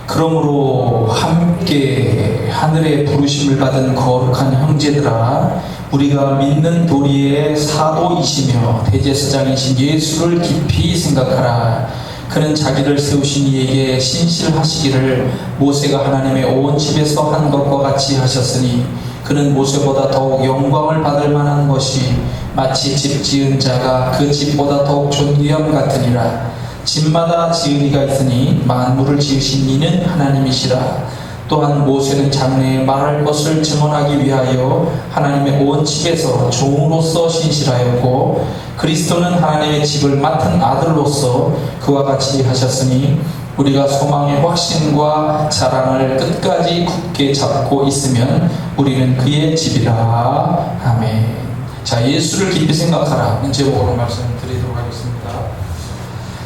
그러므로 함께 하늘의 부르심을 받은 거룩한 형제들아, 우리가 믿는 도리의 사도이시며 대제사장이신 예수를 깊이 생각하라. 그는 자기를 세우신 이에게 신실하시기를 모세가 하나님의 온 집에서 한 것과 같이 하셨으니, 그는 모세보다 더욱 영광을 받을 만한 것이 마치 집 지은 자가 그 집보다 더욱 존귀함 같으니라. 집마다 지은 이가 있으니 만물을 지으신 이는 하나님이시라. 또한 모세는 장래에 말할 것을 증언하기 위하여 하나님의 온 집에서 종으로서 신실하였고, 그리스도는 하나님의 집을 맡은 아들로서 그와 같이 하셨으니, 우리가 소망의 확신과 사랑을 끝까지 굳게 잡고 있으면 우리는 그의 집이라. 아멘. 자, 예수를 깊이 생각하라 제목으로 말씀드리도록 하겠습니다.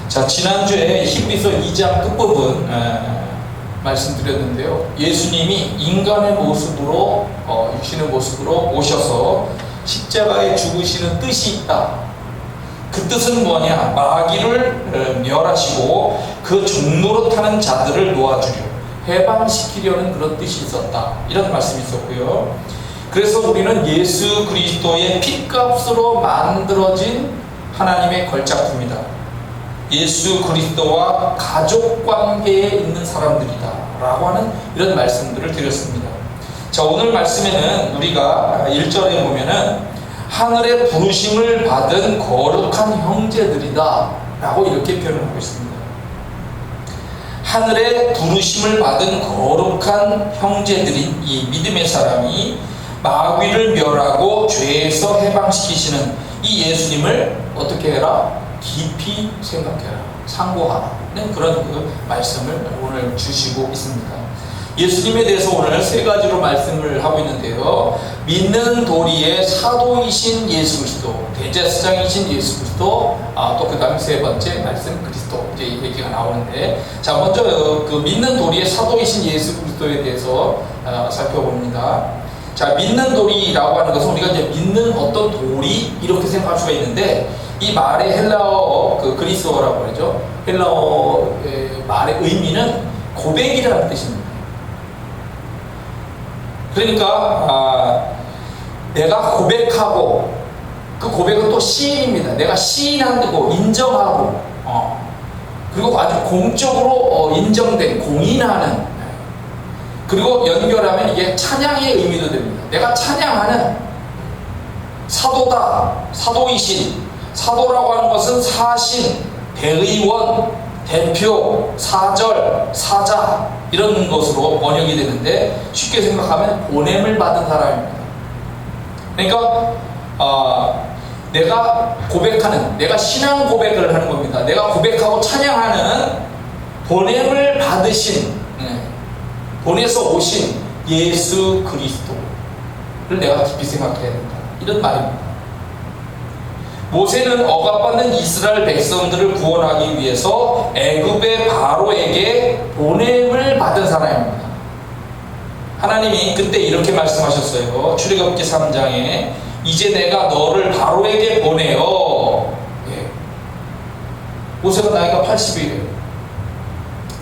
자, 지난주에 히브리서 2장 끝부분 말씀드렸는데요, 예수님이 인간의 모습으로 육신의 모습으로 오셔서 십자가에 죽으시는 뜻이 있다. 그 뜻은 뭐냐? 마귀를 멸하시고 그 종노릇하는 자들을 놓아주려, 해방시키려는 그런 뜻이 있었다. 이런 말씀이 있었고요. 그래서 우리는 예수 그리스도의 핏값으로 만들어진 하나님의 걸작품이다. 예수 그리스도와 가족관계에 있는 사람들이다 라고 하는 이런 말씀들을 드렸습니다. 자, 오늘 말씀에는 우리가 1절에 보면은 하늘의 부르심을 받은 거룩한 형제들이다 라고 이렇게 표현하고 있습니다. 하늘의 부르심을 받은 거룩한 형제들인 이 믿음의 사람이 마귀를 멸하고 죄에서 해방시키시는 이 예수님을 어떻게 해라? 깊이 생각해라, 상고하라는 그런 그 말씀을 오늘 주시고 있습니다. 예수님에 대해서 오늘 세 가지로 말씀을 하고 있는데요, 믿는 도리의 사도이신 예수 그리스도, 대제사장이신 예수 그리스도, 또 그 다음에 세 번째 말씀 그리스도, 이제 얘기가 나오는데, 자, 먼저 그 믿는 도리의 사도이신 예수 그리스도에 대해서 살펴봅니다. 자, 믿는 도리라고 하는 것은 우리가 이제 믿는 어떤 도리 이렇게 생각할 수가 있는데, 이 말의 헬라어 그 그리스어라고 그러죠. 헬라어의 말의 의미는 고백이라는 뜻입니다. 그러니까 내가 고백하고, 그 고백은 또 시인입니다. 내가 시인하고 인정하고, 그리고 아주 공적으로 인정된, 공인하는, 그리고 연결하면 이게 찬양의 의미도 됩니다. 내가 찬양하는 사도다, 사도이신. 사도라고 하는 것은 사신, 대의원, 대표, 사절, 사자 이런 것으로 번역이 되는데, 쉽게 생각하면 보냄을 받은 사람입니다. 그러니까 내가 고백하는, 내가 신앙 고백을 하는 겁니다. 내가 고백하고 찬양하는 보냄을 받으신, 보내서 오신 예수 그리스도를 내가 깊이 생각해야 된다, 이런 말입니다. 모세는 억압받는 이스라엘 백성들을 구원하기 위해서 애굽의 바로에게 보냄을 받은 사람입니다. 하나님이 그때 이렇게 말씀하셨어요. 출애굽기 3장에 이제 내가 너를 바로에게 보내어. 모세가 나이가 80이에요.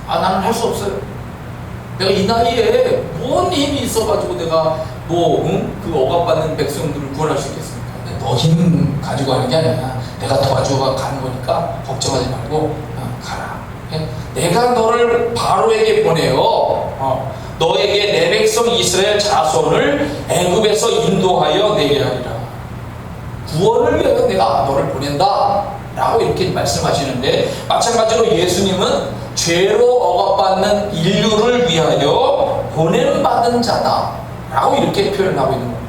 나는 할 수 없어요. 내가 이 나이에 뭔 힘이 있어가지고 내가 그 억압받는 백성들을 구원할 수 있겠습니까? 너 힘 가지고 하는 게 아니야. 내가 도와줘 가는 거니까 걱정하지 말고 가라. 내가 너를 바로에게 보내어 너에게 내 백성 이스라엘 자손을 애굽에서 인도하여 내게 하리라. 구원을 위하여 내가 너를 보낸다 라고 이렇게 말씀하시는데, 마찬가지로 예수님은 죄로 억압받는 인류를 위하여 보냄받은 자다 라고 이렇게 표현하고 있는 겁니다.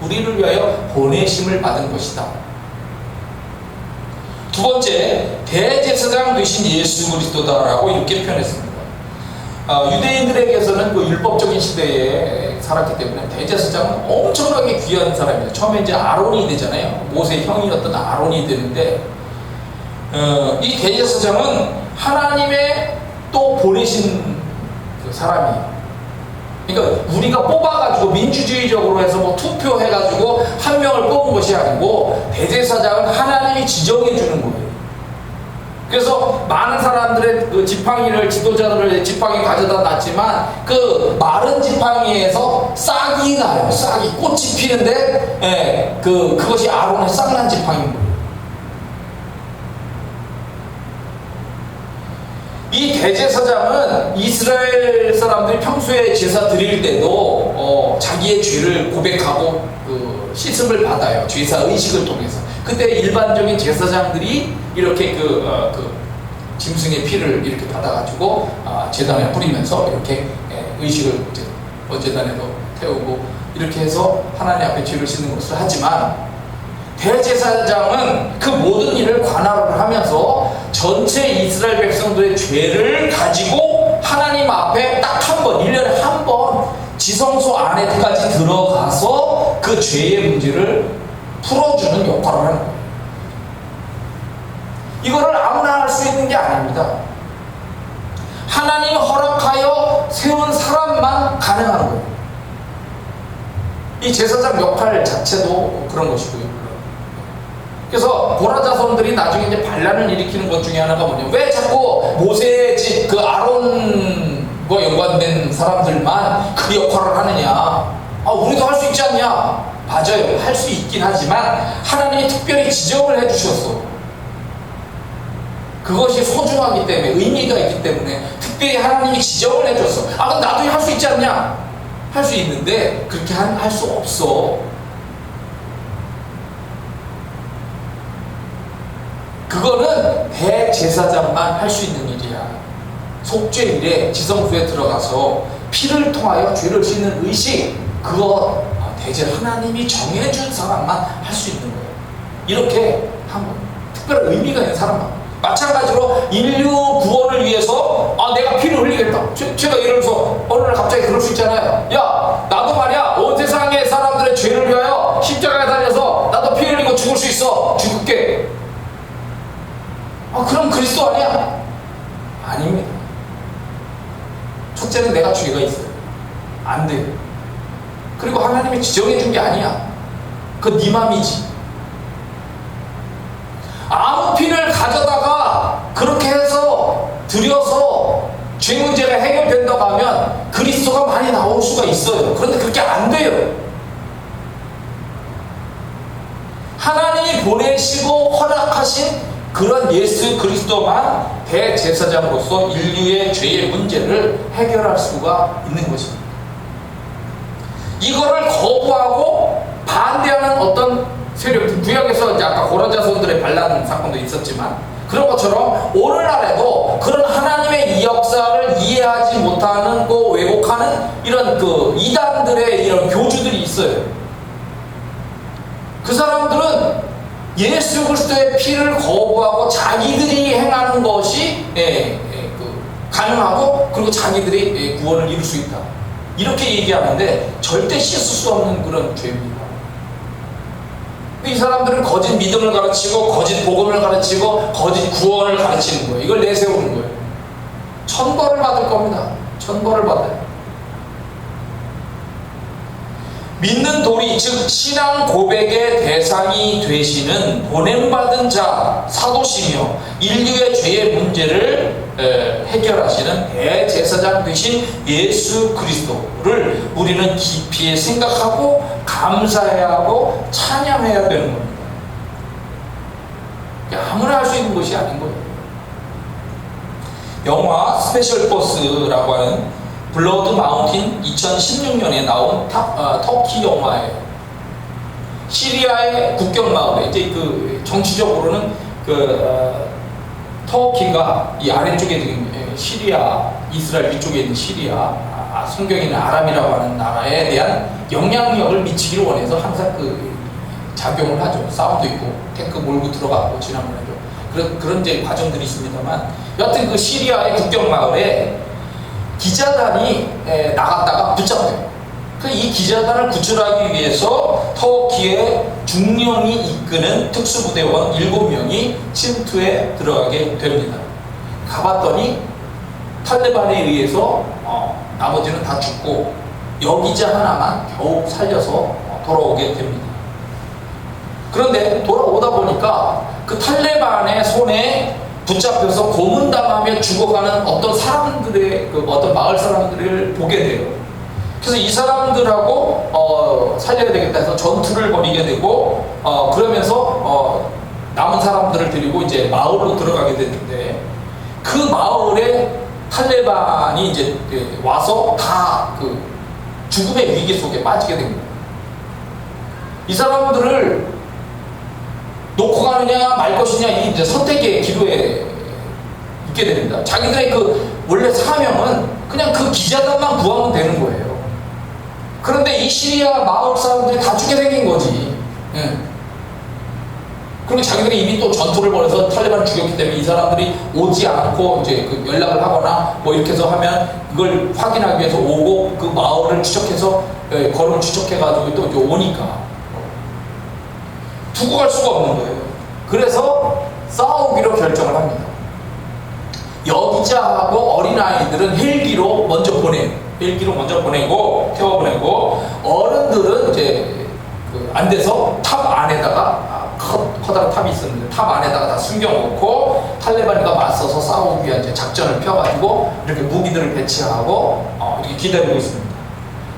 우리를 위하여 보내심을 받은 것이다. 두 번째, 대제사장 되신 예수 그리스도다라고 이렇게 표현했습니다. 유대인들에게서는 그 율법적인 시대에 살았기 때문에 대제사장은 엄청나게 귀한 사람이에요. 처음에 이제 아론이 되잖아요. 모세의 형이었던 아론이 되는데, 이 대제사장은 하나님의 또 보내신 그 사람이에요. 그러니까 우리가 뽑아가지고 민주주의적으로 해서 뭐 투표해가지고 한 명을 뽑은 것이 아니고, 대제사장은 하나님이 지정해 주는 거예요. 그래서 많은 사람들의 그 지팡이를, 지도자들을 지팡이 가져다 놨지만 그 마른 지팡이에서 싹이 나요. 싹이, 꽃이 피는데, 그것이 아론의 싹난 지팡이인 거예요. 이 대제사장은 이스라엘 사람들이 평소에 제사 드릴 때도 자기의 죄를 고백하고 씻음을 받아요. 제사 의식을 통해서. 그때 일반적인 제사장들이 이렇게 짐승의 피를 이렇게 받아가지고 제단에 뿌리면서 이렇게 의식을 제단에도 태우고 이렇게 해서 하나님 앞에 죄를 씻는 것을 하지만, 대제사장은 그 모든 일을 관할을 하면서 전체 이스라엘 백성들의 죄를 가지고 하나님 앞에 딱 한 번, 1년에 한 번 지성소 안에까지 들어가서 그 죄의 문제를 풀어주는 역할을 하는 거예요. 이거를 아무나 할 수 있는 게 아닙니다. 하나님이 허락하여 세운 사람만 가능한 거예요. 이 제사장 역할 자체도 그런 것이고요. 그래서 고라 자손들이 나중에 이제 반란을 일으키는 것 중에 하나가 뭐냐, 왜 자꾸 모세의 집 그 아론과 연관된 사람들만 그 역할을 하느냐, 우리도 할 수 있지 않냐. 맞아요, 할 수 있긴 하지만 하나님이 특별히 지정을 해주셨어. 그것이 소중하기 때문에, 의미가 있기 때문에 특별히 하나님이 지정을 해줬어. 그럼 나도 할 수 있지 않냐. 할 수 있는데 그렇게 할 수 없어. 그거는 대제사장만 할 수 있는 일이야. 속죄일에 지성소에 들어가서 피를 통하여 죄를 씻는 의식, 그거 대제 하나님이 정해준 사람만 할 수 있는 거예요. 이렇게 한 번, 특별한 의미가 있는 사람만. 마찬가지로 인류 구원을 위해서 내가 피를 흘리겠다. 제가 예를 들어서 어느 날 갑자기 그럴 수 있잖아요. 야, 나도 말이야, 온 세상의 사람들의 죄를 위하여 십자가에 달려서 나도 피 흘리고 죽을 수 있어. 죽을게. 그럼 그리스도 아니야? 아닙니다. 첫째는 내가 죄가 있어요. 안 돼요. 그리고 하나님이 지정해 준 게 아니야. 그건 네 맘이지. 아무 피를 가져다가 그렇게 해서 들여서 죄 문제가 해결된다고 하면 그리스도가 많이 나올 수가 있어요. 그런데 그렇게 안 돼요. 하나님이 보내시고 허락하신 그런 예수 그리스도만 대제사장으로서 인류의 죄의 문제를 해결할 수가 있는 것입니다. 이거를 거부하고 반대하는 어떤 세력들, 구약에서 이제 아까 고라 자손들의 반란 사건도 있었지만 그런 것처럼 오늘날에도 그런 하나님의 이 역사를 이해하지 못하는 왜곡하는 이런 이단들의 이런 교주들이 있어요. 그 사람들은 예수 그리스도의 피를 거부하고 자기들이 행하는 것이 가능하고, 그리고 자기들이 구원을 이룰 수 있다, 이렇게 얘기하는데 절대 씻을 수 없는 그런 죄입니다. 이 사람들은 거짓 믿음을 가르치고 거짓 복음을 가르치고 거짓 구원을 가르치는 거예요. 이걸 내세우는 거예요. 천벌을 받을 겁니다. 천벌을 받아요. 믿는 도리, 즉 신앙 고백의 대상이 되시는 보냄받은 자, 사도시며 인류의 죄의 문제를 해결하시는 대제사장 되신 예수 그리스도를 우리는 깊이 생각하고 감사해야 하고 찬양해야 되는 겁니다. 아무나 할 수 있는 것이 아닌 거예요. 영화 스페셜 포스라고 하는 블러드 마운틴 2016년에 나온 터키 영화예요. 시리아의 국경 마을에 이제 정치적으로는 터키가 이 아래쪽에 있는 시리아, 이스라엘 위쪽에 있는 시리아, 성경에는 아람이라고 하는 나라에 대한 영향력을 미치기를 원해서 항상 작용을 하죠. 싸움도 있고 탱크 몰고 들어가고 지나면 하죠. 그런 이제 과정들이 있습니다만, 여하튼 시리아의 국경 마을에 기자단이 나갔다가 붙잡혀요. 이 기자단을 구출하기 위해서 터키의 중령이 이끄는 특수부대원 7명이 침투에 들어가게 됩니다. 가봤더니 탈레반에 의해서 나머지는 다 죽고 여기자 하나만 겨우 살려서 돌아오게 됩니다. 그런데 돌아오다 보니까 그 탈레반의 손에 붙잡혀서 고문당하며 죽어가는 어떤 사람들의 어떤 마을 사람들을 보게 돼요. 그래서 이 사람들하고 살려야 되겠다 해서 전투를 벌이게 되고 그러면서 남은 사람들을 데리고 이제 마을로 들어가게 됐는데 그 마을에 탈레반이 이제 와서 다 그 죽음의 위기 속에 빠지게 된 거예요. 이 사람들을 놓고 가느냐 말 것이냐 이 이제 선택의 기로에 있게 됩니다. 자기들의 그 원래 사명은 그냥 그 기자단만 구하면 되는 거예요. 그런데 이 시리아 마을 사람들이 다 죽게 생긴 거지. 예. 그리고 자기들이 이미 또 전투를 벌여서 탈레반을 죽였기 때문에 이 사람들이 오지 않고 이제 그 연락을 하거나 뭐 이렇게 해서 하면 그걸 확인하기 위해서 오고 그 마을을 추적해서 걸음을 추적해가지고 또 이제 오니까 두고 갈 수가 없는 거예요. 그래서 싸우기로 결정을 합니다. 여기자하고 어린아이들은 헬기로 먼저 보내요. 헬기로 먼저 보내고 태워보내고 어른들은 이제 안 돼서 탑 안에다가 커다란 탑이 있었는데 탑 안에다가 다 숨겨놓고 탈레반과 맞서서 싸우기 위한 이제 작전을 펴가지고 이렇게 무기들을 배치하고 이렇게 기다리고 있습니다.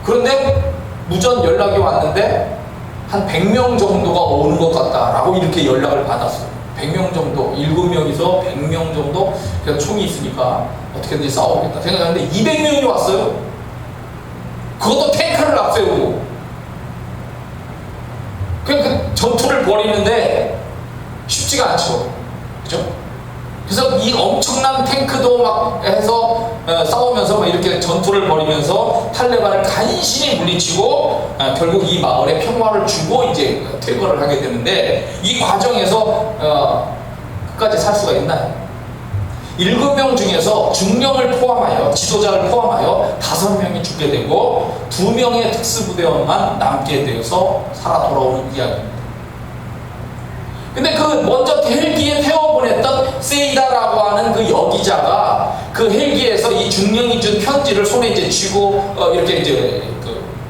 그런데 무전 연락이 왔는데 한 100명 정도가 오는 것 같다라고 이렇게 연락을 받았어요. 100명 정도, 7명이서 100명 정도 그래서 총이 있으니까 어떻게든지 싸우겠다 생각하는데 200명이 왔어요. 그것도 탱크를 앞세우고 그 전투를 벌이는데 쉽지가 않죠. 그죠? 그래서 이 엄청난 탱크도 막 해서 싸우면서 막 이렇게 전투를 벌이면서 탈레반을 간신히 물리치고 결국 이 마을에 평화를 주고 이제 퇴거를 하게 되는데 이 과정에서 끝까지 살 수가 있나요? 7명 중에서 중령을 포함하여 지도자를 포함하여 5명이 죽게 되고 2명의 특수부대원만 남게 되어서 살아 돌아오는 이야기입니다. 근데 그 먼저 헬기에 태워보냈던 세이다라고 하는 그 여기자가 그 헬기에서 이 중령이 준 편지를 손에 이제 쥐고 이렇게 이제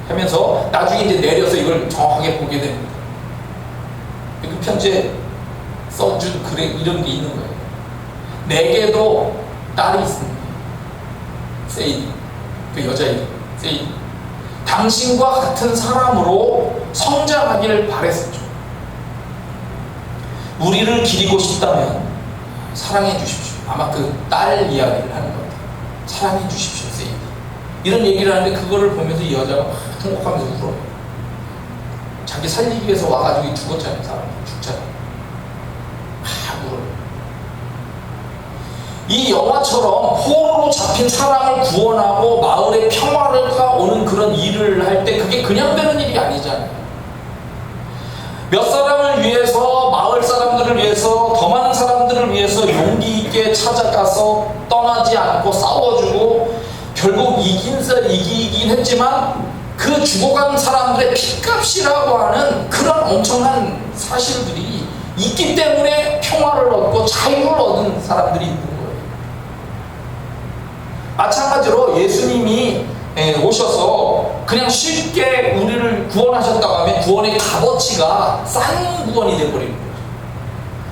하면서 나중에 이제 내려서 이걸 정확하게 보게 됩니다. 그 편지에 써준 글에 이런 게 있는 거예요. 내게도 딸이 있습니다. 세이디, 그 여자 이름 세이디. 당신과 같은 사람으로 성장하기를 바랬었죠. 우리를 기리고 싶다면 사랑해 주십시오. 아마 그 딸 이야기를 하는 것 같아요. 사랑해 주십시오, 세이디. 이런 얘기를 하는데 그거를 보면서 이 여자가 막 통곡하면서 울어요. 자기 살리기 위해서 와가지고 죽었잖아요, 사람이. 죽잖아요. 막 울어요. 이 영화처럼 포로로 잡힌 사람을 구원하고 마을에 평화가 오는 그런 일을 할 때 그게 그냥 되는 일이 아니잖아요. 몇 사람을 위해서, 마을 사람들을 위해서, 더 많은 사람들을 위해서 용기 있게 찾아가서 떠나지 않고 싸워주고 결국 이기긴 했지만 그 죽어간 사람들의 핏값이라고 하는 그런 엄청난 사실들이 있기 때문에 평화를 얻고 자유를 얻은 사람들이 있는 거예요. 마찬가지로 예수님이 오셔서 그냥 쉽게 우리를 구원하셨다고 하면 구원의 값어치가 싼 구원이 되어버리는 거죠.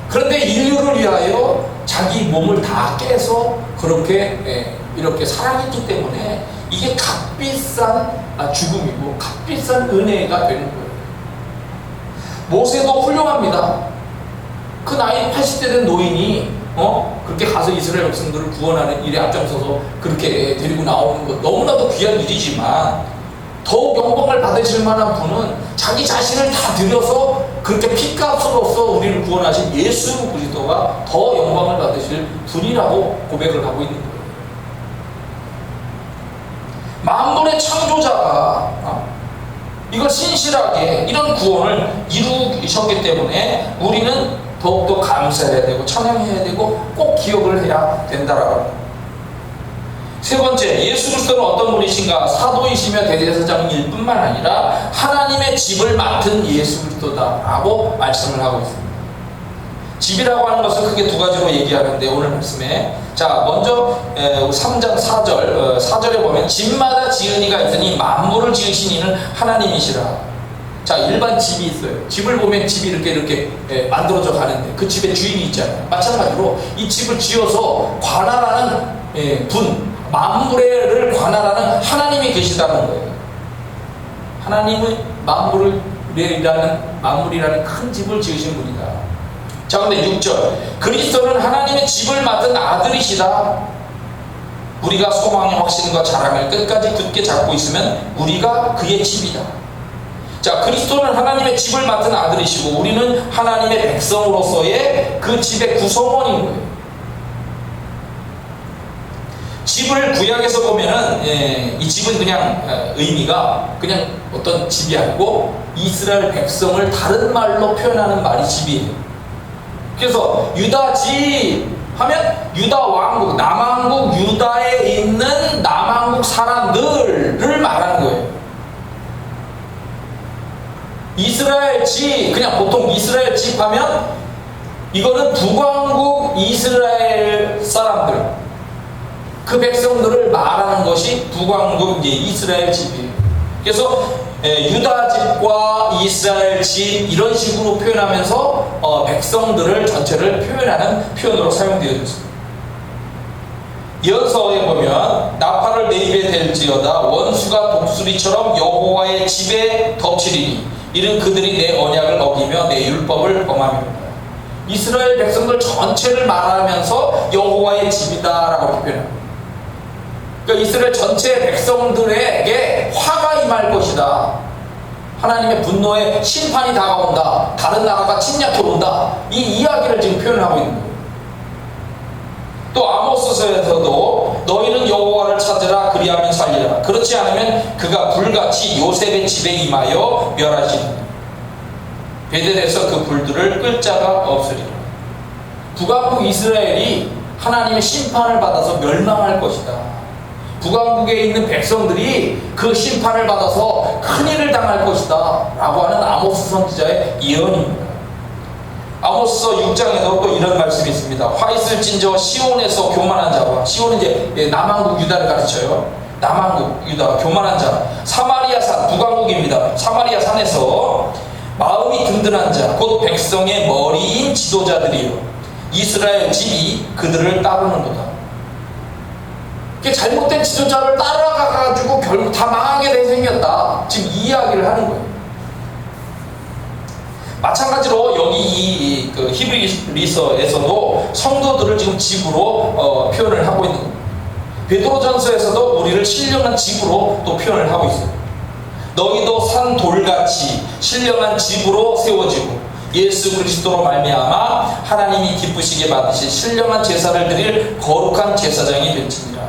그런데 인류를 위하여 자기 몸을 다 깨서 그렇게 이렇게 사랑했기 때문에 이게 값비싼 죽음이고 값비싼 은혜가 되는 거예요. 모세도 훌륭합니다. 그 나이 80대 된 노인이 그렇게 가서 이스라엘 백성들을 구원하는 일에 앞장서서 그렇게 데리고 나오는 것 너무나도 귀한 일이지만 더욱 영광을 받으실 만한 분은 자기 자신을 다 들여서 그렇게 피값으로서 우리를 구원하신 예수 그리스도가 더 영광을 받으실 분이라고 고백을 하고 있는 거예요. 만물의 창조자가 이걸 신실하게 이런 구원을 이루셨기 때문에 우리는 더욱더 감사해야 되고 찬양해야 되고 꼭 기억을 해야 된다라고 합니다. 세 번째, 예수 그리스도는 어떤 분이신가? 사도이시며 대제사장일 뿐만 아니라 하나님의 집을 맡은 예수 그리스도다라고 말씀을 하고 있습니다. 집이라고 하는 것을 크게 두 가지로 얘기하는데 오늘 말씀에 자 먼저 3장 4절에 보면 집마다 지은 이가 있으니 만물을 지으신 이는 하나님이시라. 자, 일반 집이 있어요. 집을 보면 집이 이렇게 만들어져 가는데 그 집에 주인이 있잖아요. 마찬가지로 이 집을 지어서 관할하는 만물을 관할하는 하나님이 계시다는 거예요. 하나님은 만물이라는 큰 집을 지으신 분이다. 자, 근데 6절, 그리스도는 하나님의 집을 맡은 아들이시다. 우리가 소망의 확신과 자랑을 끝까지 굳게 잡고 있으면 우리가 그의 집이다. 자, 그리스도는 하나님의 집을 맡은 아들이시고 우리는 하나님의 백성으로서의 그 집의 구성원인 거예요. 집을 구약에서 보면은 이 집은 그냥 의미가 그냥 어떤 집이 아니고 이스라엘 백성을 다른 말로 표현하는 말이 집이에요. 그래서 유다 집 하면 유다 왕국, 남왕국 유다에 있는 남왕국 사람들을 말하는 거예요. 이스라엘 집, 그냥 보통 이스라엘 집 하면 이거는 북왕국 이스라엘 사람들, 그 백성들을 말하는 것이 북왕국 이스라엘 집이에요. 그래서 유다 집과 이스라엘 집 이런 식으로 표현하면서 백성들을 전체를 표현하는 표현으로 사용되어졌습니다. 이어서에 보면 나팔을 내 입에 댈지어다 원수가 독수리처럼 여호와의 집에 덮치리니 이는 그들이 내 언약을 어기며 내 율법을 범함이로다. 이스라엘 백성들 전체를 말하면서 여호와의 집이다라고 표현합니다. 그러니까 이스라엘 전체 백성들에게 화가 임할 것이다. 하나님의 분노의 심판이 다가온다. 다른 나라가 침략해 온다. 이 이야기를 지금 표현하고 있는 거예요. 또 아모스서에서도 너희는 여호와를 찾으라 그리하면 살리라. 그렇지 않으면 그가 불같이 요셉의 집에 임하여 멸하시리라. 베델에서 그 불들을 끌 자가 없으리라. 북왕국 이스라엘이 하나님의 심판을 받아서 멸망할 것이다. 북왕국에 있는 백성들이 그 심판을 받아서 큰일을 당할 것이다 라고 하는 아모스 선지자의 예언입니다. 아모스 6장에도 또 이런 말씀이 있습니다. 화 있을진저 시온에서 교만한 자와, 시온은 이제 남왕국 유다를 가르쳐요. 남왕국 유다 교만한 자, 사마리아 산, 북왕국입니다. 사마리아 산에서 마음이 든든한 자, 곧 백성의 머리인 지도자들이요 이스라엘 집이 그들을 따르는도다. 잘못된 지도자를 따라가가지고 결국 다 망하게 돼 생겼다. 지금 이 이야기를 하는 거예요. 마찬가지로 여기 그 히브리서에서도 성도들을 지금 집으로 표현을 하고 있는 겁니다. 베드로전서에서도 우리를 신령한 집으로 또 표현을 하고 있어요. 너희도 산 돌같이 신령한 집으로 세워지고 예수 그리스도로 말미암아 하나님이 기쁘시게 받으실 신령한 제사를 드릴 거룩한 제사장이 될지니라.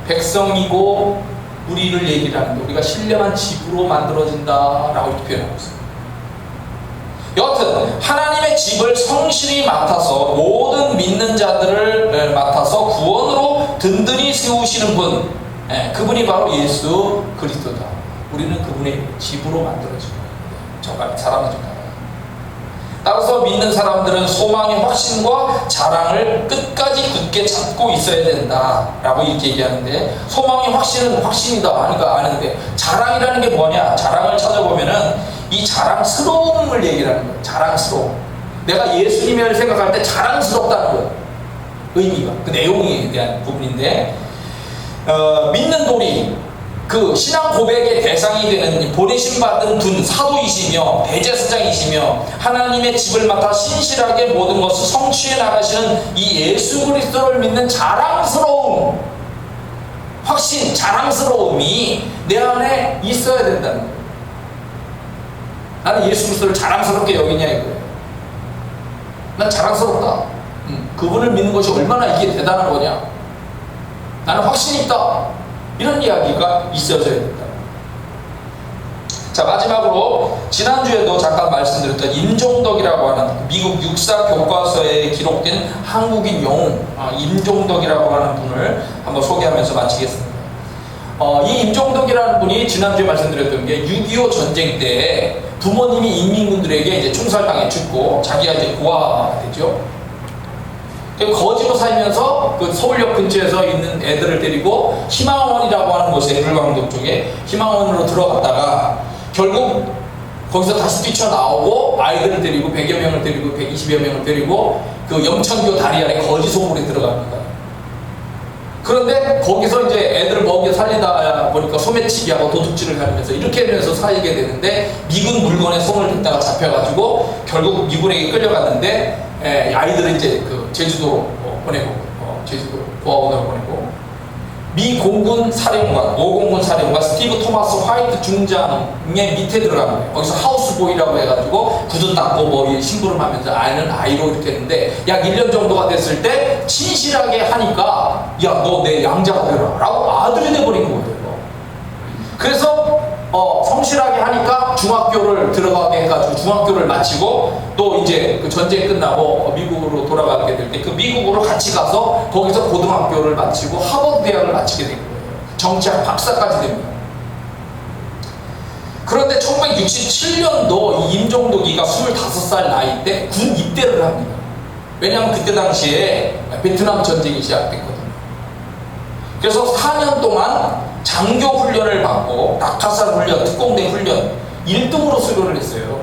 백성이고 우리를 얘기를 하는데 우리가 신령한 집으로 만들어진다라고 이렇게 표현하고 있습니다. 여하튼 하나님의 집을 성실히 맡아서 모든 믿는 자들을 맡아서 구원으로 든든히 세우시는 분, 그분이 바로 예수 그리스도다. 우리는 그분의 집으로 만들어진 거예요. 사람의 집. 따라서 믿는 사람들은 소망의 확신과 자랑을 끝까지 굳게 잡고 있어야 된다라고 이렇게 얘기하는데, 소망의 확신은 확신이다 하니까 아는데 자랑이라는 게 뭐냐? 자랑을 찾아보면은 이 자랑스러움을 얘기를 하는 거예요. 자랑스러움. 내가 예수님을 생각할 때 자랑스럽다는 거예요. 의미가, 그 내용에 대한 부분인데, 믿는 돌이 그 신앙 고백의 대상이 되는 보내심 받은 분 사도이시며 대제사장이시며 하나님의 집을 맡아 신실하게 모든 것을 성취해 나가시는 이 예수 그리스도를 믿는 자랑스러움, 확신, 자랑스러움이 내 안에 있어야 된다는 거예요. 나는 예수 그리스도를 자랑스럽게 여기냐 이거예요. 난 자랑스럽다. 그분을 믿는 것이 얼마나 이게 대단한 거냐. 나는 확신이 있다. 이런 이야기가 있어야 된다. 자, 마지막으로 지난주에도 잠깐 말씀드렸던 임종덕이라고 하는 미국 육사 교과서에 기록된 한국인 영웅 임종덕이라고 하는 분을 한번 소개하면서 마치겠습니다. 이 임종덕이라는 분이 지난주에 말씀드렸던 게 6.25 전쟁 때 부모님이 인민군들에게 이제 총살당해 죽고 자기가 이제 고아가 되죠. 거지로 살면서 그 서울역 근처에서 있는 애들을 데리고 희망원이라고 하는 곳에 불광동 쪽에 희망원으로 들어갔다가 결국 거기서 다시 뛰쳐나오고 아이들을 데리고 100여 명을 데리고 120여 명을 데리고 그 영천교 다리 아래 거지 소굴에 들어갑니다. 그런데 거기서 이제 애들을 먹여 살리다 보니까 소매치기하고 도둑질을 하면서 이렇게 하면서 살게 되는데 미군 물건에 손을 댔다가 잡혀가지고 결국 미군에게 끌려갔는데 아이들은 이제 그 제주도로 보내고 제주도 고아원으로 보내고 미 공군 사령관, 5공군 사령관 스티브 토마스 화이트 중장의 밑에 들어간 거예요. 거기서 하우스보이라고 해가지고 구두 닦고 뭐 심부름하면서 아이는 아이로 이렇게 했는데 약 1년 정도가 됐을 때 진실하게 하니까 야 너 내 양자가 되라 라고 아들이 돼버린 거예요. 그래서 성실하게 하니까 중학교를 들어가게 해가지고 중학교를 마치고 또 이제 그 전쟁 끝나고 미국으로 돌아가게 될 때 그 미국으로 같이 가서 거기서 고등학교를 마치고 하버드 대학을 마치게 된 거예요. 정치학 박사까지 됩니다. 그런데 1967년도 임종덕이가 25살 나이 때 군 입대를 합니다. 왜냐하면 그때 당시에 베트남 전쟁이 시작됐거든요. 그래서 4년 동안 장교 훈련을 받고 낙하산 훈련, 특공대 훈련 1등으로 수료를 했어요.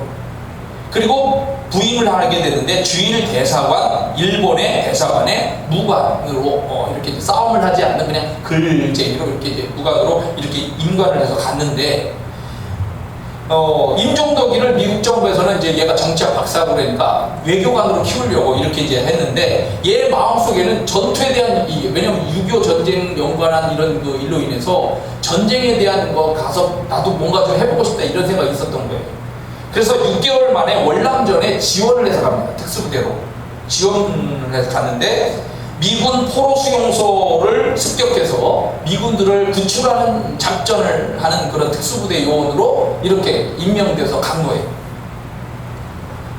그리고 부임을 하게 되는데 주일 대사관, 일본의 대사관에 무관으로 이렇게 싸움을 하지 않는 그냥 글쟁이로 이렇게 이제 무관으로 이렇게 임관을 해서 갔는데 임종덕이를 미국 정부에서는 이제 얘가 정치학 박사고 그러니까 외교관으로 키우려고 이렇게 이제 했는데 얘 마음속에는 전투에 대한 왜냐면 6.25 전쟁 연관한 이런 그 일로 인해서 전쟁에 대한 거 가서 나도 뭔가 좀 해보고 싶다 이런 생각이 있었던 거예요. 그래서 6개월 만에 월남전에 지원을 해서 갑니다. 특수부대로 지원을 해서 갔는데 미군 포로 수용소를 습격해서 미군들을 구출하는 작전을 하는 그런 특수부대 요원으로 이렇게 임명돼서 간 거예요.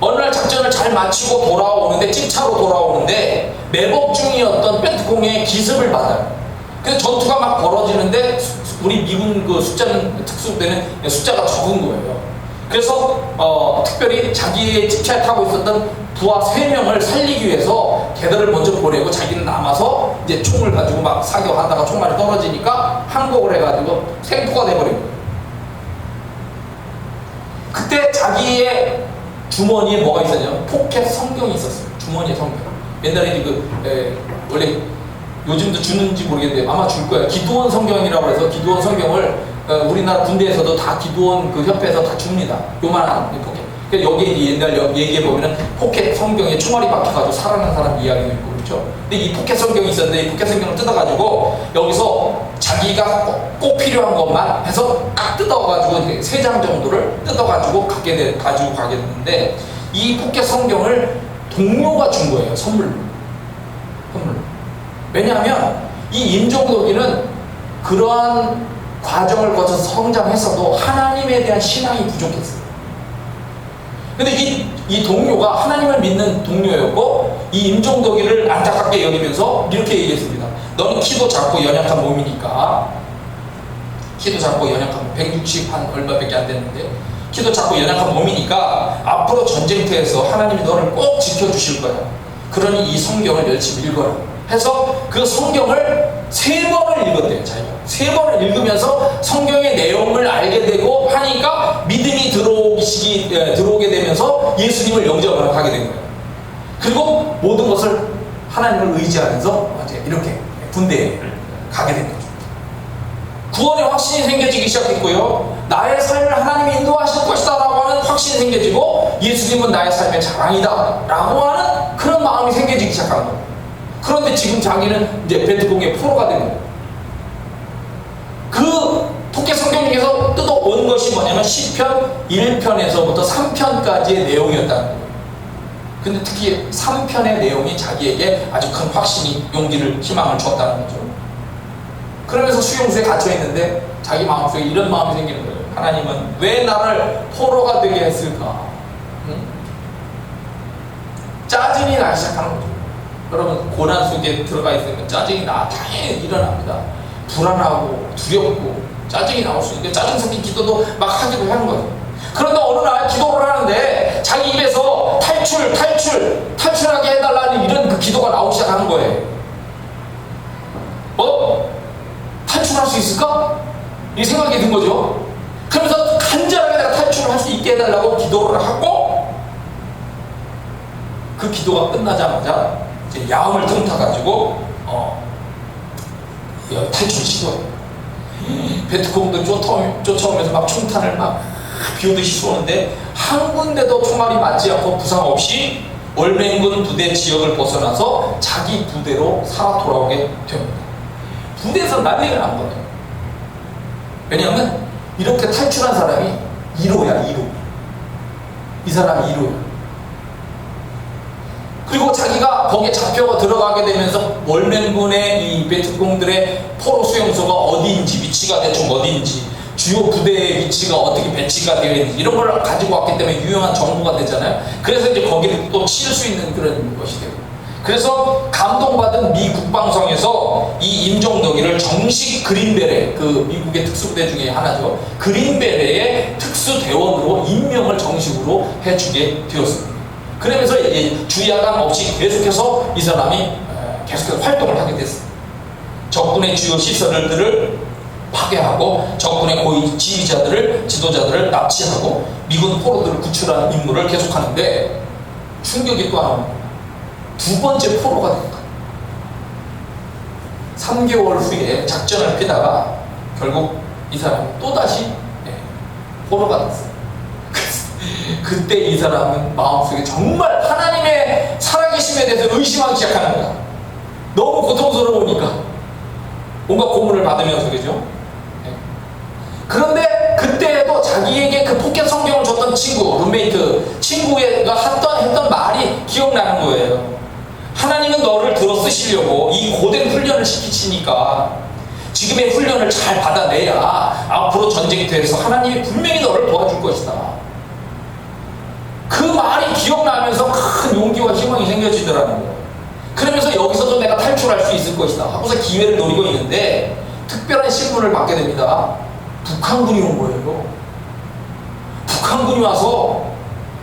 어느 날 작전을 잘 마치고 돌아오는데 찜차로 돌아오는데 매복 중이었던 베트콩의 기습을 받아요. 그래서 전투가 막 벌어지는데 우리 미군 그 숫자는 특수부대는 숫자가 적은 거예요. 그래서 특별히 자기의 찜차에 타고 있었던 부하 3명을 살리기 위해서 걔들을 먼저 보내고 자기는 남아서 이제 총을 가지고 막 사격하다가 총알이 떨어지니까 항복을 해가지고 생포가 돼버린 거예요. 그때 자기의 주머니에 뭐가 있었냐면 포켓 성경이 있었어요. 주머니에 성경. 옛날에 원래 요즘도 주는지 모르겠는데 아마 줄 거예요. 기도원 성경이라고 해서 기도원 성경을 우리나라 군대에서도 다 기도원 그 협회에서 다 줍니다. 요만한 포켓. 여기 옛날 얘기해 보면은 포켓 성경에 총알이 박혀가지고 살아난 사람 이야기도 있고 그렇죠. 근데 이 포켓 성경이 있었는데 이 포켓 성경을 뜯어가지고 여기서 자기가 꼭 필요한 것만 해서 딱 뜯어가지고 3장 정도를 뜯어가지고 가지고 가게 됐는데 이 포켓 성경을 동료가 준 거예요. 선물로. 왜냐하면 이 임종덕이는 그러한 과정을 거쳐서 성장했어도 하나님에 대한 신앙이 부족했어요. 근데 이 동료가 하나님을 믿는 동료였고 이 임종덕이를 안타깝게 여기면서 이렇게 얘기했습니다. 너는 키도 작고 연약한 몸이니까 키도 작고 연약한 160 한 얼마밖에 안 됐는데 키도 작고 연약한 몸이니까 앞으로 전쟁터에서 하나님이 너를 꼭 지켜주실 거야. 그러니 이 성경을 열심히 읽어라 해서 그 성경을 3번을 읽었대요. 자기가 3번을 읽으면서 성경의 내용을 알게 되고 하니까 믿음이 들어오게 되면서 예수님을 영접을 하게 된 거예요. 그리고 모든 것을 하나님을 의지하면서 이제 이렇게 군대에 가게 된 거죠. 구원의 확신이 생겨지기 시작했고요. 나의 삶을 하나님이 인도하실 것이다 라고 하는 확신이 생겨지고 예수님은 나의 삶의 자랑이다 라고 하는 그런 마음이 생겨지기 시작한 거예요. 그런데 지금 자기는 이제 베트콩의 포로가 된 거예요. 그 포켓 성경 중에서 뜯어온 것이 뭐냐면 시편 1편에서부터 3편까지의 내용이었다는 거예요. 근데 특히 3편의 내용이 자기에게 아주 큰 확신이, 용기를, 희망을 줬다는 거죠. 그러면서 수용소에 갇혀있는데 자기 마음속에 이런 마음이 생기는 거예요. 하나님은 왜 나를 포로가 되게 했을까? 짜증이 나기 시작하는 거죠. 여러분 고난 속에 들어가 있으면 짜증이 당연히 일어납니다. 불안하고 두렵고 짜증이 나올 수 있는데 짜증 섞인 기도도 막 하기도 하는 거예요. 그런데 어느 날 기도를 하는데 자기 입에서 탈출하게 해달라는 이런 그 기도가 나오기 시작하는 거예요. 탈출할 수 있을까? 이 생각이 든 거죠. 그러면서 간절하게 내가 탈출을 할 수 있게 해달라고 기도를 하고, 그 기도가 끝나자마자 이제 야음을 틈타가지고 탈출 시도해. 베트콩들 쫓아오면서 막 총탄을 막 비오듯이 쏘는데 한 군데도 총알이 맞지 않고 부상 없이 월맹군 부대 지역을 벗어나서 자기 부대로 살아 돌아오게 됩니다. 부대에서 난리가 난 거예요. 왜냐하면 이렇게 탈출한 사람이 1호야, 1호. 이 사람이 1호야. 그리고 자기가 거기에 잡혀가 들어가게 되면서 월맹군의 이 베트콩들의 포로 수용소가 어디인지, 위치가 대충 어디인지, 주요 부대의 위치가 어떻게 배치가 되어 있는지 이런 걸 가지고 왔기 때문에 유용한 정보가 되잖아요. 그래서 이제 거기를 또 칠 수 있는 그런 것이 되고, 그래서 감동받은 미 국방성에서 이 임종덕이를 정식 그린베레, 그 미국의 특수부대 중에 하나죠, 그린베레의 특수대원으로 임명을 정식으로 해주게 되었습니다. 그러면서 주야간 없이 계속해서 이 사람이 계속해서 활동을 하게 됐습니다. 적군의 주요 시설들을 파괴하고 적군의 고위 지도자들을 납치하고 미군 포로들을 구출하는 임무를 계속하는데, 충격이 또 하나, 두 번째 포로가 됩니다. 3개월 후에 작전을 피다가 결국 이 사람이 또다시 포로가 됐어요. 그때 이 사람은 마음속에 정말 하나님의 살아계심에 대해서 의심하기 시작하는 거야. 너무 고통스러우니까 뭔가 고문을 받으면서, 그죠? 그런데 그때에도 자기에게 그 포켓 성경을 줬던 친구, 룸메이트 친구가 했던 말이 기억나는 거예요. 하나님은 너를 들어 쓰시려고 이 고된 훈련을 시키시니까 지금의 훈련을 잘 받아내야 앞으로 전쟁터에서 하나님이 분명히 너를 도와줄 것이다. 그 말이 기억나면서 큰 용기와 희망이 생겨지더라는 거예요. 그러면서 여기서도 내가 탈출할 수 있을 것이다 하고서 기회를 노리고 있는데 특별한 신문을 받게 됩니다. 북한군이 온 거예요. 북한군이 와서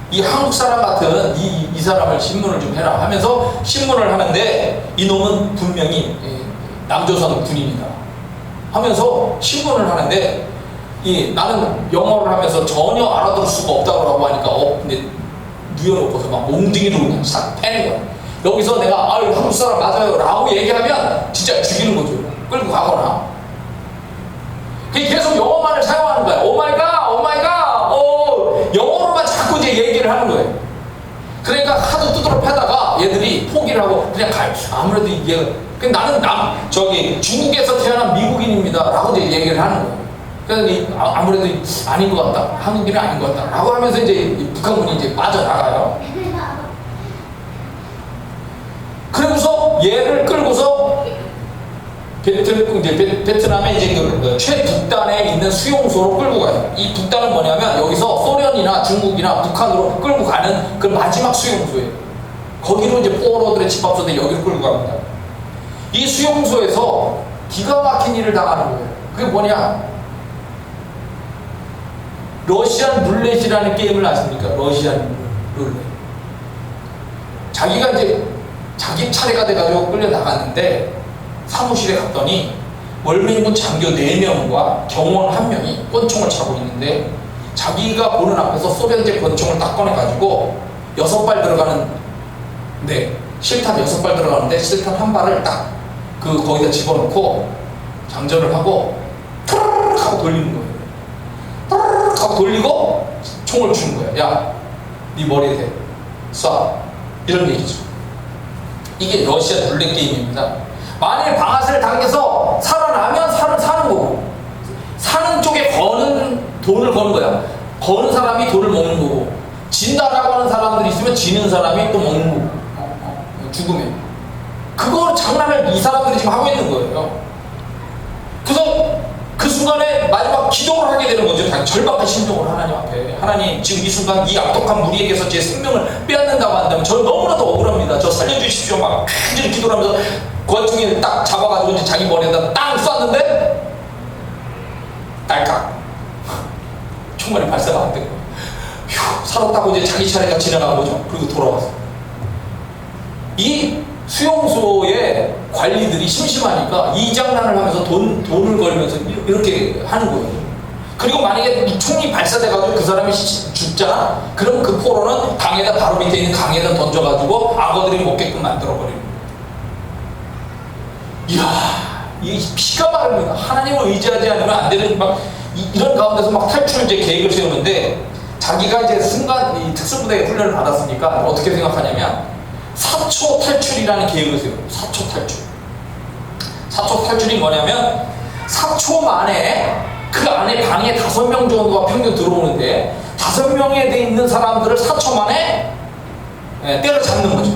이 한국 사람 같은 이 사람을 신문을 좀 해라 하면서 신문을 하는데, 이놈은 분명히 남조선 군인이다 하면서 신문을 하는데, 나는 영어를 하면서 전혀 알아들을 수가 없다고 하니까 근데 누워놓고서 막 몽둥이로 그냥 싹 패는 거야. 여기서 내가 한국 사람 맞아요 라고 얘기하면 진짜 죽이는 거죠. 끌고 가거나. 계속 영어만을 사용하는 거야. 오마이갓, 오마이갓, 영어로만 자꾸 이제 얘기를 하는 거예요. 그러니까 하도 두드러 패다가 얘들이 포기를 하고 그냥 가요. 아무래도 이게 나는 중국에서 태어난 미국인입니다 라고 이제 얘기를 하는 거예요. 그래서 아무래도 아닌 것 같다, 한국인은 아닌 것 같다 라고 하면서 이제 북한군이 이제 빠져나가요. 그러면서 얘를 끌고서 베트남의 이제 그 최북단에 있는 수용소로 끌고 가요. 이 북단은 뭐냐면 여기서 소련이나 중국이나 북한으로 끌고 가는 그 마지막 수용소예요. 거기로 이제 포로들의 집합소들 여기로 끌고 갑니다. 이 수용소에서 기가 막힌 일을 당하는 거예요. 그게 뭐냐? 러시안 룰렛이라는 게임을 아십니까? 러시안 룰렛. 자기가 이제 자기 차례가 돼가지고 끌려 나갔는데 사무실에 갔더니 월맹군 장교 4명과 경원 1명이 권총을 차고 있는데, 자기가 보는 앞에서 소련제 권총을 딱 꺼내가지고 6발 들어가는, 실탄 6발 들어가는데 실탄 1발을 딱 거기다 집어넣고 장전을 하고 푸르륵 하고 돌리는 거예요. 푸르륵 하고 돌리고 총을 주는 거야. 야, 네 머리에 대. 쏴. 이런 얘기죠. 이게 러시아 룰렛 게임입니다. 만일 방아쇠를 당겨서 살아나면 사는 거고, 사는 쪽에 돈을 거는 거야. 거는 사람이 돈을 먹는 거고, 진다라고 하는 사람들이 있으면 지는 사람이 또 먹는 거고, 죽으면. 그거 장난을 이 사람들이 지금 하고 있는 거예요. 그래서 그 순간에 마지막 기도를 하게 되는 거죠. 절박한 심정으로 하나님 앞에. 하나님, 지금 이 순간 이 악독한 무리에게서 제 생명을 빼앗는다고 한다면 저 너무나도 억울합니다. 저 살려주십시오. 막 간절히 기도를 하면서 권총에 딱 잡아가지고 이제 자기 머리에다 땅 쐈는데 딸깍 총알이 발사가 안 된 거예요. 휴, 살았다고 이제 자기 차례가 지나간 거죠. 그리고 돌아왔어요. 이 수용소의 관리들이 심심하니까 이 장난을 하면서 돈을 걸면서 이렇게 하는 거예요. 그리고 만약에 이 총이 발사돼가지고 그 사람이 죽잖아? 그럼 그 포로는 강에다, 바로 밑에 있는 강에다 던져가지고 악어들이 먹게끔 만들어버리는 거예요. 이야, 이 피가 마릅니다. 하나님을 의지하지 않으면 안 되는, 이런 가운데서 탈출 계획을 세우는데, 자기가 이제 순간 이 특수부대에 훈련을 받았으니까 어떻게 생각하냐면, 4초 탈출이라는 계획을 세워요. 4초 탈출. 4초 탈출이 뭐냐면, 4초 만에 그 안에 방에 5명 정도가 평균 들어오는데 5명에 돼 있는 사람들을 4초 만에 때려잡는 거죠.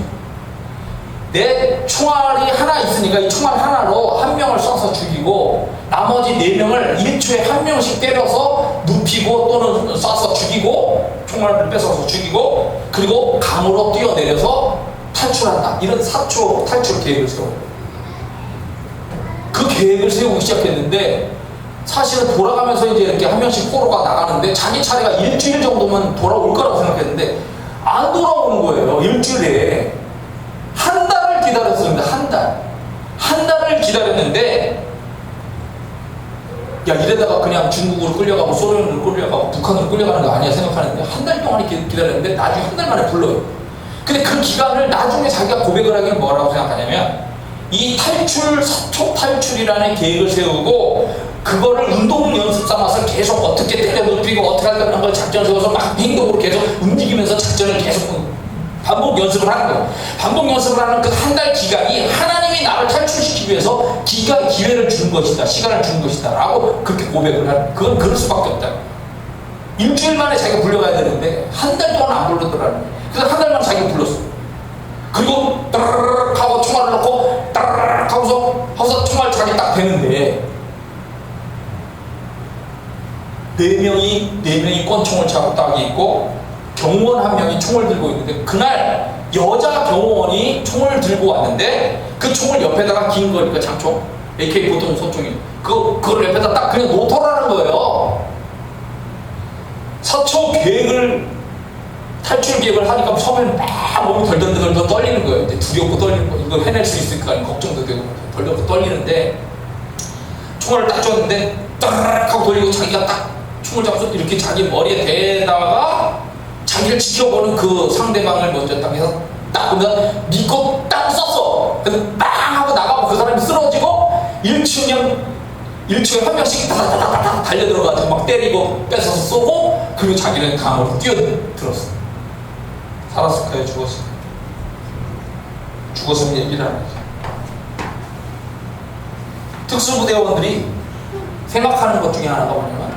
내 총알이 하나 있으니까 이 총알 하나로 한 명을 쏴서 죽이고 나머지 4명을 1초에 한 명씩 때려서 눕히고 또는 쏴서 죽이고 총알을 뺏어서 죽이고 그리고 강으로 뛰어내려서 탈출한다. 이런 4초 탈출 계획을 세워요. 그 계획을 세우기 시작했는데 사실은 돌아가면서 이제 이렇게 한 명씩 포로가 나가는데 자기 차례가 일주일 정도면 돌아올 거라고 생각했는데 안 돌아오는 거예요. 일주일에. 한 달을 기다렸습니다. 한 달. 한 달을 기다렸는데 야, 이러다가 그냥 중국으로 끌려가고 소련으로 끌려가고 북한으로 끌려가는 거 아니야 생각하는데 한 달 동안 기다렸는데 나중에 한 달 만에 불러요. 근데 그 기간을 나중에 자기가 고백을 하기는 뭐라고 생각하냐면 이 탈출, 4초 탈출이라는 계획을 세우고 그거를 운동 연습 삼아서 계속 어떻게 때려 눕히고 어떻게 하려는 걸 작전을 세워서 막 행동으로 계속 움직이면서 작전을 계속 반복 연습을 하는 거예요. 반복 연습을 하는 그 한 달 기간이 하나님이 나를 탈출시키기 위해서 기회를 준 것이다. 시간을 준 것이다. 라고 그렇게 고백을 하는, 그건 그럴 수밖에 없다. 일주일 만에 자기가 불려가야 되는데 한 달 동안 안 불렀더라는 거예요. 그래서 한 달 만에 자기가 불렀어. 그리고 따르르륵 하고 총알을 넣고 따르르륵 하고서 총알 자기 딱 대는데 네 명이 권총을 차고 딱 있고 경호원 한 명이 총을 들고 있는데 그날 여자 경호원이 총을 들고 왔는데 그 총을 옆에다가 긴 거니까 장총 AK 보통 소총이 그걸 옆에다 딱 그냥 놓더라는 거예요. 4초 계획을 탈출 계획을 하니까 처음에는 막 몸이 덜덜덜 떨리는 거예요. 이제 두렵고 떨리는 거예요. 이거 해낼 수 있을까 하는 걱정도 되고 덜덜 떨리는데 총알을 딱 줬는데 따르륵 하고 돌리고 자기가 딱 총을 잡아서 이렇게 자기 머리에 대다가 자기를 지켜보는 그 상대방을 먼저 딱 해서 딱 보면 믿고 딱 쐈어. 그래서 빵 하고 나가고 그 사람이 쓰러지고 1층에 한 명씩 다다다다다 달려들어가지고 막 때리고 뺏어서 쏘고 그리고 자기는 강으로 뛰어들었어. 살았을까요? 죽었을까요? 죽었으면 얘기를 안 하죠. 특수부대원들이 생각하는 것 중에 하나가 뭐냐면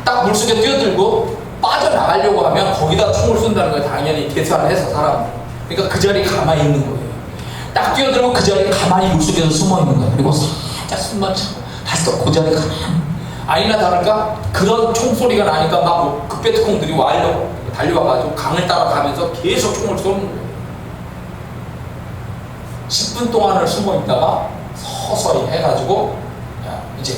딱 물속에 뛰어들고 빠져나가려고 하면 거기다 총을 쏜다는 걸 당연히 계산을 해서 사람. 그러니까 그 자리에 가만히 있는 거예요. 딱 뛰어들고 그 자리에 가만히 물속에서 숨어 있는 거예요. 그리고 살짝 숨만 차고 다시 또 그 자리에 가만히. 아니나 다를까 그런 총소리가 나니까 막 급배트콩들이 달려와가지고 강을 따라가면서 계속 총을 쏘는 거예요. 10분 동안을 숨어 있다가 서서히 해가지고 이제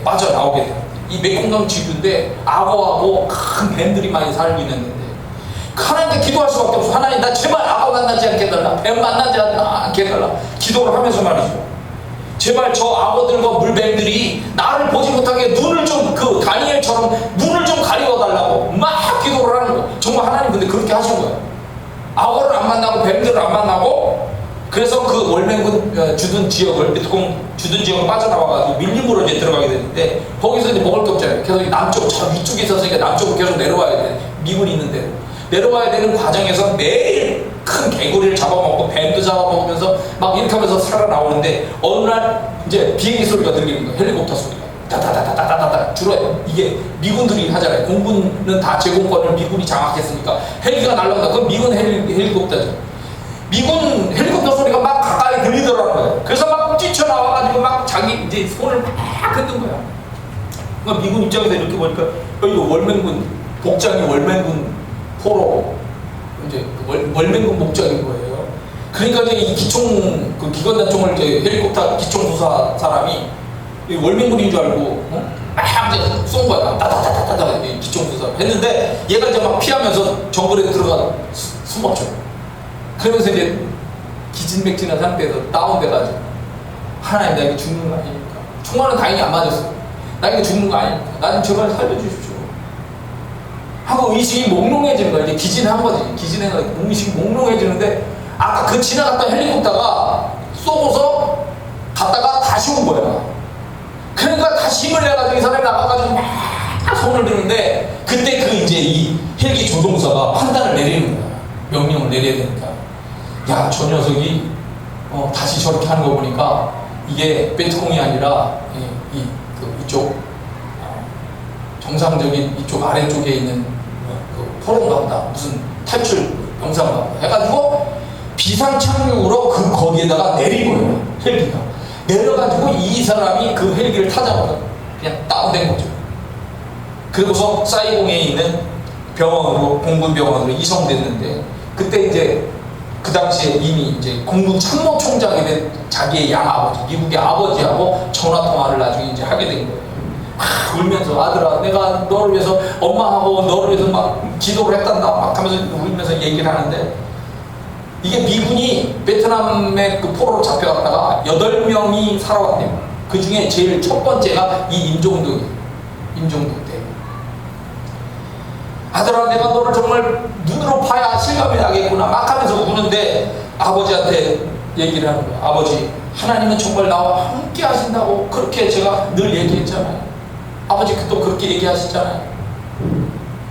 빠져나오게 돼요. 이 메콩강 지구인데 악어하고 큰 뱀들이 많이 살고 있는데 하나님께 기도할 수밖에 없어. 하나님 나 제발 악어 만나지 않게 해달라. 뱀 만나지 않게 해달라. 기도를 하면서 말이죠. 제발 저 악어들과 물뱀들이 나를 보지 못하게 눈을 좀 그 다니엘처럼 눈을 좀 가리워달라고 막 기도를 하는 거예요. 정말 하나님 근데 그렇게 하신 거예요. 악어를 안 만나고 뱀들을 안 만나고 그래서 그 월맹군 주둔 지역을 베트콩 주둔 지역을 빠져나와가지고 밀림으로 이제 들어가게 되는데 거기서 이제 먹을 게 없잖아요. 계속 남쪽 저 위쪽에 있었으니까 남쪽으로 계속 내려와야 돼. 미군이 있는 데로 내려와야 되는 과정에서 매일 큰 개구리를 잡아먹고 뱀도 잡아먹으면서 막 이렇게 하면서 살아나오는데 어느 날 이제 비행기 소리가 들리는 거예요. 헬리콥터 소리가 다다다다다다다 주로 이게 미군들이 하잖아요. 공군은 다 제공권을 미군이 장악했으니까 헬기가 날라온다. 그건 미군 헬리콥터죠. 미군 헬리콥터 소리가 막 가까이 들리더라는 거예요. 그래서 막 뛰쳐나와가지고 막 자기 이제 손을 막 흔든 거야. 그러니까 미군 입장에서 이렇게 보니까 여기 월맹군 복장이 월맹군 포로 이제 월맹군 복장인 거예요. 그러니까 이제 이 기총 그 기관단총을 이제 헬리콥터 기총 조사 사람이 월맹군인 줄 알고 막 이제 쏜 거야. 따다다다다다 기총수사 했는데 얘가 이제 막 피하면서 정글에 들어가 숨었죠. 그러면서 이제 기진맥진한 상태에서 다운돼가지고 하나님 나 이거 죽는 거 아닙니까? 총알은 다행히 안 맞았어요. 나 이거 죽는 거 아닙니까? 나 좀 제발 살려주십시오. 하고 의식이 몽롱해지는 거야. 이제 기진한 거지. 기진해가지고 의식이 몽롱해지는데 아까 그 지나갔던 헬리콥터가 쏘고서 갔다가 다시 온 거야. 그러니까 다시 힘을 내가지고 이 사람이 나가가지고 막 손을 드는데 그때 그 이제 이 헬기 조종사가 판단을 내리는 거야. 명령을 내려야 되니까. 야, 저 녀석이 다시 저렇게 하는 거 보니까 이게 베트콩이 아니라 이쪽 정상적인 이쪽 아래쪽에 있는 그 포로인가 보다. 무슨 탈출 영상인가 보다. 해가지고 비상 착륙으로 그 거기에다가 내린 거예요. 헬기가. 내려가지고 이 사람이 그 헬기를 타자마자 그냥 다운된 거죠. 그리고서 사이공에 있는 병원으로, 공군병원으로 이송됐는데, 그때 이제 그 당시에 이미 이제 공군 참모총장이 된 자기의 양아버지, 미국의 아버지하고 전화통화를 나중에 이제 하게 된 거예요. 막 울면서 아들아, 내가 너를 위해서, 엄마하고 너를 위해서 막 기도를 했단다 막 하면서 울면서 얘기를 하는데, 이게 미군이 베트남에 그 포로로 잡혀갔다가 8명이 살아왔대요. 그 중에 제일 첫 번째가 이 임종덕 때. 아들아, 내가 너를 정말 눈으로 봐야 실감이 나겠구나 막 하면서 우는데 아버지한테 얘기를 하는 거야. 아버지, 하나님은 정말 나와 함께 하신다고 그렇게 제가 늘 얘기했잖아요. 아버지 또 그렇게 얘기하셨잖아요.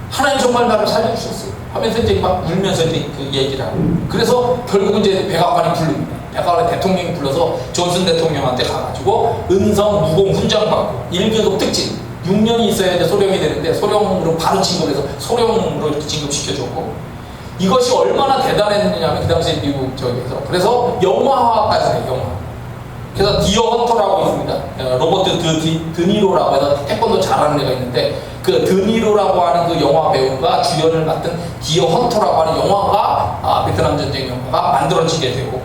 하나님 정말 나를 살려주셨어요 하면서 이제 막 울면서 이제 그 얘기를 하고. 그래서 결국 이제 백악관이 부릅니다. 백악관 대통령이 불러서 존슨 대통령한테 가가지고 은성 무공 훈장 받고 1계급 특진 6년이 있어야 이제 소령이 되는데 소령으로 바로 진급해서 소령으로 이렇게 진급시켜줬고, 이것이 얼마나 대단했느냐면 그 당시에 미국 저기에서 그래서 영화화까지 해요. 영화. 그래서 디어 헌터라고 있습니다. 로버트 드니로라고 해서 태권도 잘하는 애가 있는데 그 드니로라고 하는 그 영화 배우가 주연을 맡은 디어 헌터라고 하는 영화가 베트남 전쟁 영화가 만들어지게 되고,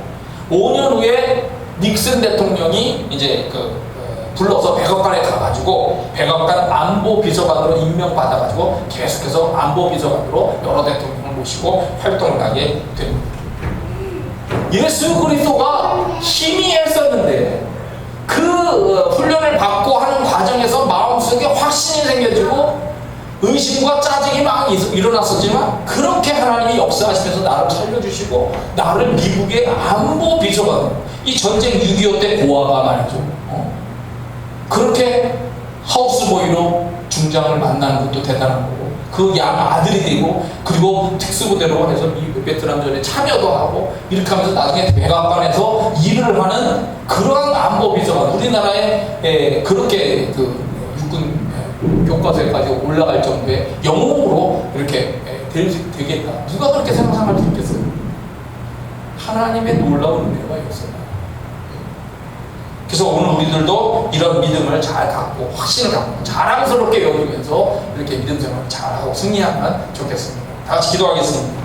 5년 후에 닉슨 대통령이 이제 불러서 백악관에 가가지고 백악관 안보비서관으로 임명받아가지고 계속해서 안보비서관으로 여러 대통령을 모시고 활동을 하게 됩니다. 예수 그리스도가 희미했었는데 그 훈련을 받고 하는 과정에서 마음속에 확신이 생겨지고 의심과 짜증이 막 일어났었지만, 그렇게 하나님이 역사하시면서 나를 살려주시고 나를 미국의 안보비서관, 이 전쟁 6.25 때 고아가 말이죠. 그렇게 하우스보이로 중장을 만나는 것도 대단한 거고, 그 양 아들이 되고, 그리고 특수부대로 해서 베트남전에 참여도 하고, 이렇게 하면서 나중에 백악관에서 일을 하는 그러한 안보비서관, 우리나라에 그렇게 그 육군 교과서에까지 올라갈 정도의 영웅으로 이렇게 되겠다. 누가 그렇게 상상할 수 있겠어요? 하나님의 놀라운 은혜가 있었어요. 그래서 오늘 우리들도 이런 믿음을 잘 갖고 확신을 갖고 자랑스럽게 여기면서 이렇게 믿음 생활을 잘하고 승리하면 좋겠습니다. 다 같이 기도하겠습니다.